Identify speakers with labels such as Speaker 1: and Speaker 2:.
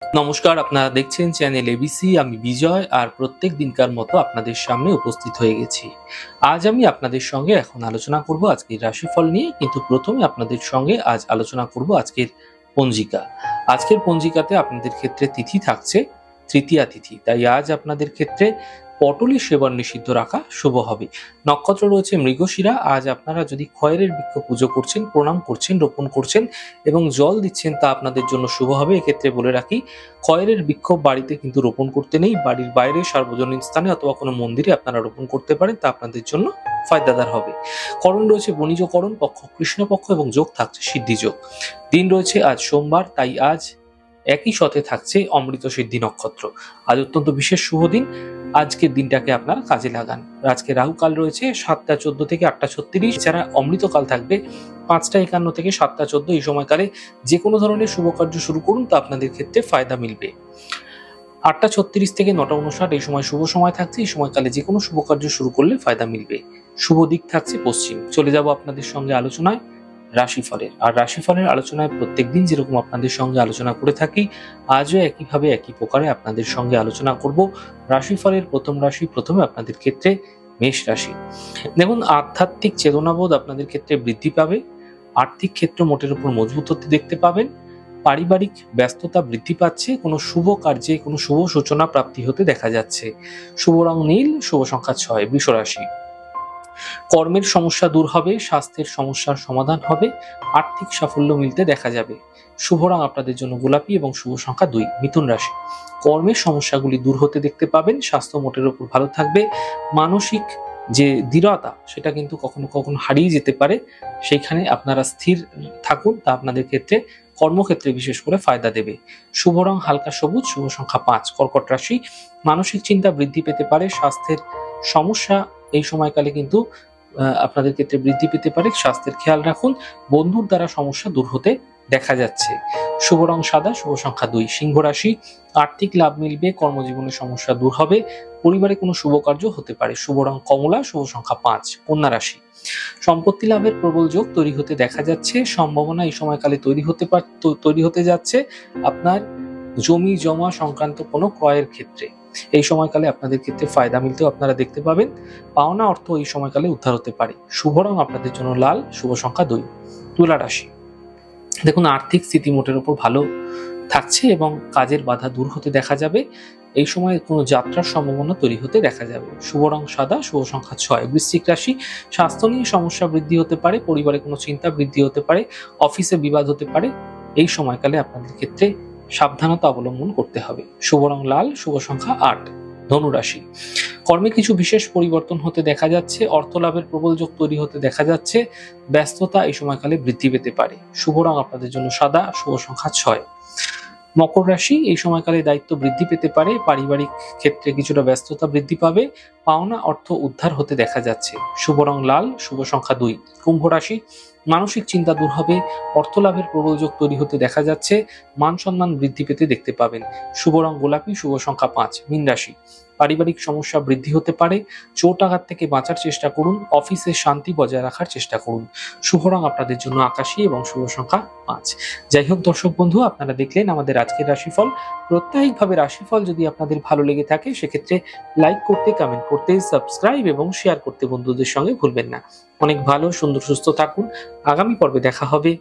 Speaker 1: নমস্কার, আপনারা দেখছেন চ্যানেল এবিসি। আমি বিজয়, আর প্রত্যেক দিনকার মতো আপনাদের সামনে উপস্থিত হয়ে গেছি। আজ আমি আপনাদের সঙ্গে এখন আলোচনা করব আজকের রাশিফল নিয়ে, কিন্তু প্রথমে আপনাদের সঙ্গে আজ আলোচনা করব আজকের পঞ্জিকা। আজকের পঞ্জিকাতে আপনাদের ক্ষেত্রে তিথি থাকছে তৃতীয়া তিথি, তাই আজ আপনাদের ক্ষেত্রে পটলের সেবন নিষিদ্ধ রাখা শুভ হবে। নক্ষত্র রয়েছে মৃগশিরা। আজ আপনারা যদি খয়েরের বৃক্ষ পুজো করছেন, প্রণাম করছেন, রোপণ করছেন এবং জল দিচ্ছেন, তা আপনাদের জন্য শুভ হবে। এক্ষেত্রে বলে রাখি, খয়েরের বৃক্ষ বাড়িতে কিন্তু রোপণ করতে নেই, বাড়ির বাইরে সার্বজনীন স্থানে অথবা কোনো মন্দিরে আপনারা রোপণ করতে পারেন, তা আপনাদের জন্য ফায়দাদার হবে। করণ রয়েছে বণিজকরণ, পক্ষ কৃষ্ণপক্ষ এবং যোগ থাকছে সিদ্ধিযোগ। দিন রয়েছে আজ সোমবার, তাই আজ একই সাথে থাকছে অমৃত সিদ্ধি নক্ষত্র। আজ অত্যন্ত বিশেষ শুভ দিন। আজকের দিনটাকে আপনারা কাজে লাগান। আজকে রাহুকাল রয়েছে 7টা 14 থেকে 8টা 36, এছাড়া অমৃতকাল থাকবে 5টা 51 থেকে 7টা 14। এই সময়কালে যে কোনো ধরনের শুভ কার্য শুরু করুন, তা আপনাদের ক্ষেত্রে ফায়দা মিলবে। 8টা 36 থেকে 9টা 59 এই সময় শুভ সময় থাকছে। এই সময়কালে যে কোনো শুভ কার্য শুরু করলে ফায়দা মিলবে। শুভ দিক থাকছে পশ্চিম। চলে যাব আপনাদের সঙ্গে আলোচনায় রাশিফলের। আর রাশিফলের আলোচনায় প্রত্যেকদিন যেরকম আপনাদের সঙ্গে আলোচনা করে থাকি, আজও একইভাবে একই প্রকারে আপনাদের সঙ্গে আলোচনা করব রাশিফলের প্রথম রাশি। প্রথমে আপনাদের ক্ষেত্রে মেষ রাশি। দেখুন, আধ্যাত্মিক চেতনাবোধ আপনাদের ক্ষেত্রে বৃদ্ধি পাবে। আর্থিক ক্ষেত্র মোটের উপর মজবুত হতে দেখতে পাবেন। পারিবারিক ব্যস্ততা বৃদ্ধি পাচ্ছে। কোনো শুভ কার্যে কোনো শুভ সূচনা প্রাপ্তি হতে দেখা যাচ্ছে। শুভ রং নীল, শুভ সংখ্যা 6। বৃষ রাশি। কর্মের সমস্যা দূর হবে, স্বাস্থ্যের সমস্যার সমাধান হবে, আর্থিক সাফল্য মিলতে দেখা যাবে। শুভ রং আপনাদের জন্য গোলাপি এবং শুভ সংখ্যা 2। মিথুন রাশি। কর্মের সমস্যাগুলি দূর হতে দেখতে পাবেন। স্বাস্থ্য মোটের উপর ভালো থাকবে। মানসিক যে দৃঢ়তা, সেটা কিন্তু কখনো কখনো হারিয়ে যেতে পারে। সেইখানে আপনারা স্থির থাকুন, তা আপনাদের ক্ষেত্রে কর্মক্ষেত্রে বিশেষ করে ফায়দা দেবে। শুভ রং হালকা সবুজ, শুভ সংখ্যা 5। কর্কট রাশি। মানসিক চিন্তা বৃদ্ধি পেতে পারে। স্বাস্থ্যের সমস্যা এই সময়কালে কিন্তু আপনাদের ক্ষেত্রে বৃদ্ধি পেতে পারে। স্বাস্থ্যের খেয়াল রাখুন। বন্ধুর দ্বারা সমস্যা দূর হতে দেখা যাচ্ছে। শুভ রং সাদা, শুভ সংখ্যা 2। সিংহ রাশি। আর্থিক লাভ মিলবে, কর্মজীবনের সমস্যা দূর হবে, পরিবারে কোনো শুভ কার্য হতে পারে। শুভ রং কমলা, শুভ সংখ্যা 5। কন্যা রাশি। সম্পত্তি লাভের প্রবল যোগ তৈরি হতে দেখা যাচ্ছে। সম্ভাবনা এই সময়কালে তৈরি হতে যাচ্ছে আপনার জমি জমা সংক্রান্ত কোনো ক্রয়ের ক্ষেত্রে। এই সময়কালে আপনাদের ক্ষেত্রে ফায়দা মিলতেও আপনারা দেখতে পাবেন। পাওনা অর্থ এই সময়কালে উদ্ধার হতে পারে। শুভ রং আপনাদের জন্য লাল, শুভ সংখ্যা 2। তুলা রাশি। দেখুন, আর্থিক স্থিতি মোটের উপর ভালো থাকছে এবং কাজের বাধা দূর হতে দেখা যাবে। এই সময় কোনো যাত্রার সম্ভাবনা তৈরি হতে দেখা যাবে। শুভ রং সাদা, শুভ সংখ্যা 6। বৃশ্চিক রাশি। স্বাস্থ্য নিয়ে সমস্যা বৃদ্ধি হতে পারে, পরিবারে কোনো চিন্তা বৃদ্ধি হতে পারে, অফিসে বিবাদ হতে পারে। এই সময়কালে আপনাদের ক্ষেত্রে সাবধানতা অবলম্বন করতে হবে। শুভ রং লাল, শুভ সংখ্যা 8। ধনু রাশি। কর্মে কিছু বিশেষ পরিবর্তন হতে দেখা যাচ্ছে। অর্থ লাভের প্রবল যোগ তৈরি হতে দেখা যাচ্ছে। ব্যস্ততা এই সময়কালে বৃদ্ধি পেতে পারে। শুভ রং আপনাদের জন্য সাদা, শুভ সংখ্যা 6। মকর রাশি। এই সময়কালে দায়িত্ব বৃদ্ধি পেতে পারে। পারিবারিক ক্ষেত্রে কিছুটা ব্যস্ততা বৃদ্ধি পাবে। পাওনা অর্থ উদ্ধার হতে দেখা যাচ্ছে। শুভ রং লাল, শুভ সংখ্যা 2। কুম্ভ রাশি। মানসিক চিন্তা দূর হবে। অর্থ লাভের প্রবল যোগ তৈরি হতে দেখা যাচ্ছে। মান সম্মান বৃদ্ধি পেতে দেখতে পাবেন। শুভ রং গোলাপি, শুভ সংখ্যা 5। মীন রাশি। পারিবারিক সমস্যা বৃদ্ধি হতে পারে। চোট আঘাত থেকে বাঁচার চেষ্টা করুন। অফিসে শান্তি বজায় রাখার চেষ্টা করুন। শুভ রং আপনাদের জন্য আকাশী এবং শুভ সংখ্যা 5। যাই হোক দর্শক বন্ধু, আপনারা দেখলেন আমাদের আজকের রাশিফল। প্রত্যেকভাবে রাশিফল যদি আপনাদের ভালো লেগে থাকে, সেক্ষেত্রে লাইক করতে, কমেন্ট করতে, সাবস্ক্রাইব এবং শেয়ার করতে বন্ধুদের সঙ্গে ভুলবেন না। অনেক ভালো, সুন্দর, সুস্থ থাকুন। আগামী পর্বে দেখা হবে।